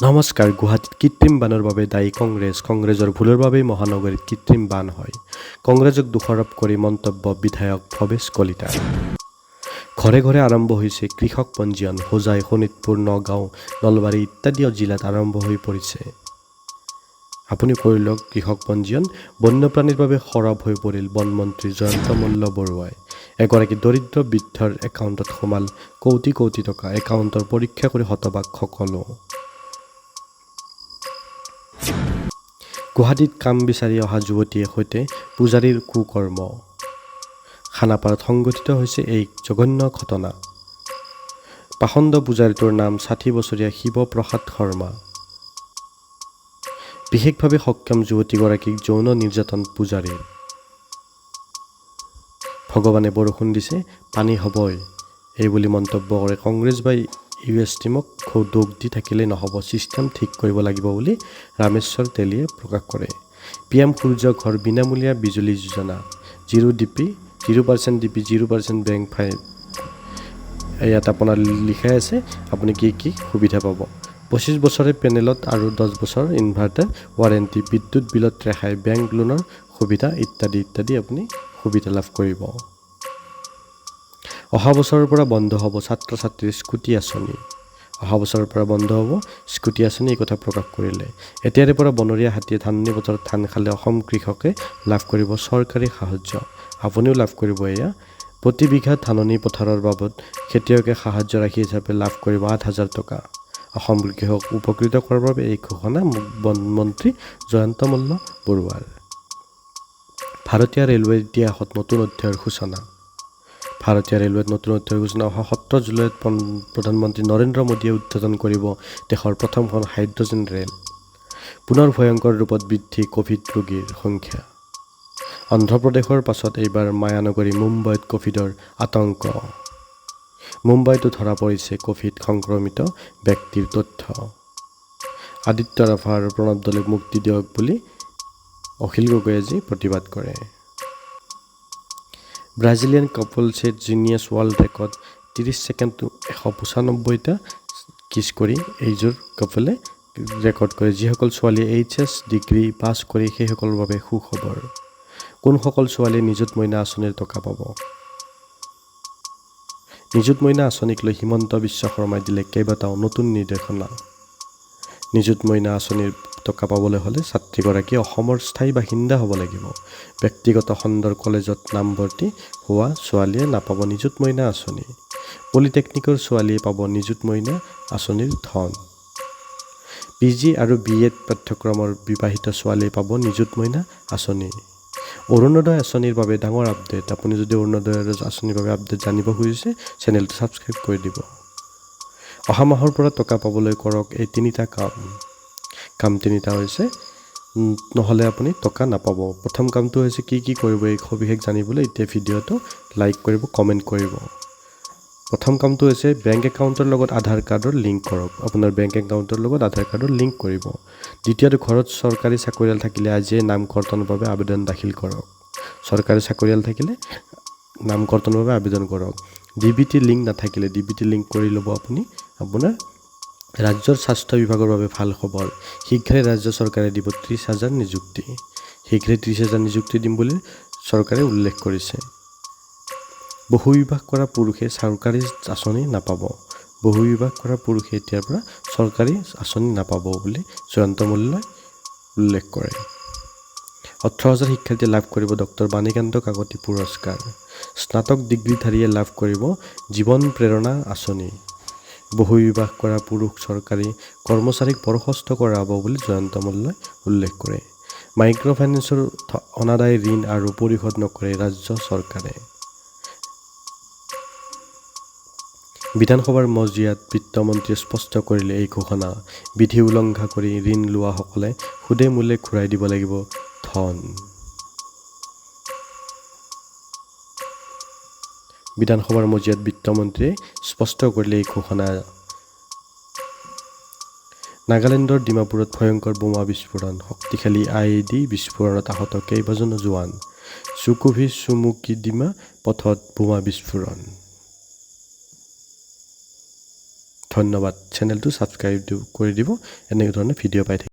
নমস্কাৰ। গুৱাহাটীত কৃত্ৰিম বানৰ বাবে দায়ী কংগ্ৰেছৰ ভুলৰ বাবেই মহানগৰীত কৃত্ৰিম বান হয়। কংগ্ৰেছক দোষাৰোপ কৰি মন্তব্য বিধায়ক ভৱেশ কলিতাৰ। ঘৰে ঘৰে আৰম্ভ হৈছে কৃষক পঞ্জীয়ন। হোজাই, শোণিতপুৰ, নগাঁও, নলবাৰী ইত্যাদি জিলাত আৰম্ভ হৈ পৰিছে। আপুনি কৰি লওক কৃষক পঞ্জীয়ন। বন্যপ্ৰাণীৰ বাবে সৰব হৈ পৰিল বনমন্ত্ৰী জয়ন্ত মল্ল বৰুৱাই। এগৰাকী দৰিদ্ৰ বৃদ্ধৰ একাউণ্টত সোমাল কোটি কোটি টকা। একাউণ্টৰ পৰীক্ষা কৰি হতবাক সকলো। গুৱাহাটীত কাম বিচাৰি অহা যুৱতীৰ সৈতে পূজাৰীৰ কুকৰ্ম। খানাপাৰাত সংঘটিত হৈছে এই জঘন্য ঘটনা। পাখণ্ড পূজাৰীটোৰ নাম ৬০ বছৰীয়া শিৱ প্ৰসাদ শৰ্মা। বিশেষভাৱে সক্ষম যুৱতীগৰাকীক যৌন নিৰ্যাতন পূজাৰীৰ। ভগৱানে বৰষুণ দিছে, পানী হ'বই, এইবুলি মন্তব্য কৰে কংগ্ৰেছ বা ইউএছ টিমক দোষ দি থাকিলেই নহ'ব, ছিষ্টেম ঠিক কৰিব লাগিব বুলি ৰামেশ্বৰ তেলীয়ে প্ৰকাশ কৰে। PM সূৰ্য ঘৰ বিনামূলীয়া বিজুলী যোজনা। 0% DP, 0% বেংক ফাইল। ইয়াত আপোনাৰ লিখাই আছে আপুনি কি সুবিধা পাব। 25 বছৰে পেনেলত আৰু 10 বছৰ ইনভাৰ্টাৰ ৱাৰেণ্টি, বিদ্যুৎ বিলত ৰেহাই, বেংক লোনৰ সুবিধা ইত্যাদি আপুনি সুবিধা লাভ কৰিব। অহা বছৰৰ পৰা বন্ধ হ'ব ছাত্ৰ-ছাত্ৰীৰ স্কুটি আঁচনি। অহা বছৰৰ পৰা বন্ধ হ'ব স্কুটি আঁচনি, এই কথা প্ৰকাশ কৰিলে। এতিয়াৰে পৰা বনৰীয়া হাতীয়ে ধাননি পথাৰত ধান খালে অসম কৃষকে লাভ কৰিব চৰকাৰী সাহায্য। আপুনিও লাভ কৰিব এয়া। প্ৰতি বিঘা ধাননি পথাৰৰ বাবদ খেতিয়কে সাহায্য ৰাশি হিচাপে লাভ কৰিব ৮,০০০ টকা। অসম কৃষক উপকৃত কৰাৰ বাবে এই ঘোষণা বনমন্ত্ৰী জয়ন্ত মল্ল বৰুৱাৰ। ভাৰতীয় ৰেলৱেৰ ইতিহাসত নতুন অধ্যায়ৰ সূচনা। ভাৰতীয় ৰেলৱেত নতুন অধ্যায়ৰ সূচনা। অহা 17 জুলাইত প্ৰধানমন্ত্ৰী নৰেন্দ্ৰ মোদীয়ে উদ্বোধন কৰিব দেশৰ প্ৰথমখন হাইড্ৰজেন ৰেল। পুনৰ ভয়ংকৰ ৰূপত বৃদ্ধি ক'ভিড ৰোগীৰ সংখ্যা। অন্ধ্ৰপ্ৰদেশৰ পাছত এইবাৰ মায়ানগৰী মুম্বাইত ক'ভিডৰ আতংক। মুম্বাইতো ধৰা পৰিছে ক'ভিড সংক্ৰমিত ব্যক্তিৰ তথ্য। আদিত্য ৰাভা আৰু প্ৰণৱ দলে মুক্তি দিয়ক বুলি অখিল গগৈয়ে আজি প্ৰতিবাদ কৰে। Brazilian couple set Guinness world record 30 second 195টা কিছ কৰি এইযোৰ কাপলে ৰেকৰ্ড কৰে। যিসকল ছোৱালীয়ে HS ডিগ্ৰী পাছ কৰি সেইসকলৰ বাবে সুখবৰ। কোনসকল ছোৱালীয়ে নিযুত মইনা আঁচনিৰ টকা পাব? নিযুত মইনা আঁচনিক লৈ হিমন্ত বিশ্ব শৰ্মাই দিলে কেইবাটাও নতুন নিৰ্দেশনা। নিযুত মইনা আঁচনিৰ টকা পাবলৈ হ'লে ছাত্ৰীগৰাকী অসমৰ স্থায়ী বাসিন্দা হ'ব লাগিব। ব্যক্তিগত খণ্ডৰ কলেজত নামভৰ্তি হোৱা ছোৱালীয়ে নাপাব নিযুত মইনা আঁচনি। পলিটেকনিকৰ ছোৱালীয়ে পাব নিযুত মইনা আঁচনিৰ ধন। PG আৰু BEd পাঠ্যক্ৰমৰ বিবাহিত ছোৱালীয়ে পাব নিযুত মইনা আঁচনি। অৰুণোদয় আঁচনিৰ বাবে ডাঙৰ আপডেট। আপুনি যদি অৰুণোদয় আঁচনিৰ বাবে আপডেট জানিব খুজিছে চেনেলটো ছাবস্ক্ৰাইব কৰি দিব। অহা মাহৰ পৰা টকা পাবলৈ কৰক এই 3টা কাম। কাম 3টা হৈছে, নহ'লে আপুনি টকা নাপাব। প্ৰথম কামটো হৈছে কি কৰিব এই সবিশেষ জানিবলৈ এতিয়া ভিডিঅ'টো লাইক কৰিব, কমেণ্ট কৰিব। প্ৰথম কামটো হৈছে বেংক একাউণ্টৰ লগত আধাৰ কাৰ্ডৰ লিংক কৰক। আপোনাৰ বেংক একাউণ্টৰ লগত আধাৰ কাৰ্ডৰ লিংক কৰিব। দ্বিতীয়টো, ঘৰত চৰকাৰী চাকৰিয়াল থাকিলে আজিয়ে নাম কৰ্তনৰ বাবে আবেদন দাখিল কৰক। চৰকাৰী চাকৰিয়াল থাকিলে নাম কৰ্তনৰ বাবে আবেদন কৰক। DBT লিংক নাথাকিলে DBT লিংক কৰি ল'ব আপুনি। আপোনাৰ ৰাজ্যৰ স্বাস্থ্য বিভাগৰ বাবে ভাল খবৰ। শীঘ্ৰে ৰাজ্য চৰকাৰে দিব 30,000 নিযুক্তি। শীঘ্ৰে 30,000 নিযুক্তি দিম বুলি চৰকাৰে উল্লেখ কৰিছে। বহুবিবাহ কৰা পুৰুষে চৰকাৰী আঁচনি নাপাব। বহুবিবাহ কৰা পুৰুষে এতিয়াৰ পৰা চৰকাৰী আঁচনি নাপাব বুলি জয়ন্ত মল্লই উল্লেখ কৰে। 18,000 শিক্ষাৰ্থীয়ে লাভ কৰিব ডক্টৰ বাণীকান্ত কাকতি পুৰস্কাৰ। স্নাতক ডিগ্ৰীধাৰীয়ে লাভ কৰিব জীৱন প্ৰেৰণা আঁচনি। বহুবিবাহ কৰা পুৰুষ চৰকাৰী কৰ্মচাৰীক বৰখাস্ত কৰা হ'ব বুলি জয়ন্ত মল্লই উল্লেখ কৰে। মাইক্ৰ ফাইনেন্সৰ অনাদায় ঋণ আৰু পৰিশোধ নকৰে ৰাজ্য চৰকাৰে। বিধানসভাৰ মজিয়াত বিত্তমন্ত্ৰীয়ে স্পষ্ট কৰিলে এই ঘোষণা। বিধি উলংঘা কৰি ঋণ লোৱাসকলে সুদে মূলে ঘূৰাই দিব লাগিব ধন। বিধানসভাৰ মজিয়াত বিত্তমন্ত্ৰীয়ে স্পষ্ট কৰিলে এই ঘোষণা। নাগালেণ্ডৰ ডিমাপুৰত ভয়ংকৰ বোমা বিস্ফোৰণ। শক্তিশালী IED বিস্ফোৰণত আহত কেইবাজনো জোৱান। চুকুভি চুমুকিডিমা পথত বোমা বিস্ফোৰণ। ধন্যবাদ। চেনেলটো ছাবস্ক্ৰাইব কৰি দিব, এনেকুৱা ধৰণে ভিডিঅ' পাই থাকিব।